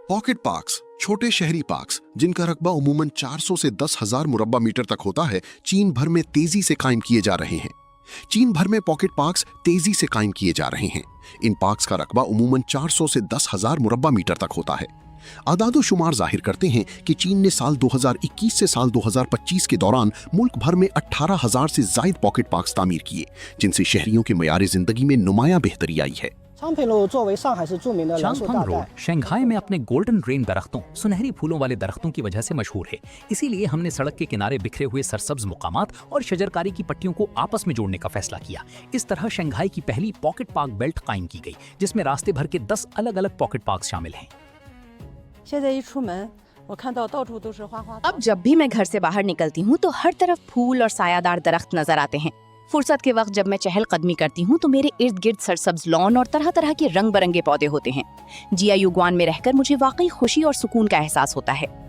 Pocket parks, छोटे शहरी parks जिनका रकबा उमूमन 400 से 10,000 मुरब्बा मीटर तक होता है, चीन भर में तेजी से कायम किए जा रहे हैं। चीन भर में पॉकेट पार्क्स तेजी से कायम किए जा रहे हैं। इन पार्क्स का रकबा उमूमन 400 से 10,000 मुरब्बा मीटर तक होता है। आदादो शुमार जाहिर करते हैं कि चीन ने साल 2021 से साल 2025 के दौरान मुल्क भर में 18,000 से जायद पॉकेट पार्क्स तामीर किए, जिनसे शहरियों के मयार जिंदगी में नुमाया बेहतरी आई है। चांगफंग रोड शंघाई में अपने गोल्डन रेन दरख्तों, सुनहरी फूलों वाले दरख्तों की वजह से मशहूर है। इसीलिए हमने सड़क के किनारे बिखरे हुए सरसब्ज मुकामात और शजरकारी की पट्टियों को आपस में जोड़ने का फैसला किया। इस तरह शंघाई की पहली पॉकेट पार्क बेल्ट कायम की गई, जिसमें रास्ते भर के 10 अलग अलग पॉकेट पार्क शामिल हैं। अब जब भी मैं घर से बाहर निकलती हूँ तो हर तरफ फूल और सायादार दरख्त नजर आते हैं। फुर्सत के वक्त जब मैं चहलकदमी करती हूँ तो मेरे इर्द गिर्द सरसब्ज लॉन और तरह तरह के रंग बिरंगे पौधे होते हैं। जियायुग्वान में रहकर मुझे वाकई खुशी और सुकून का एहसास होता है।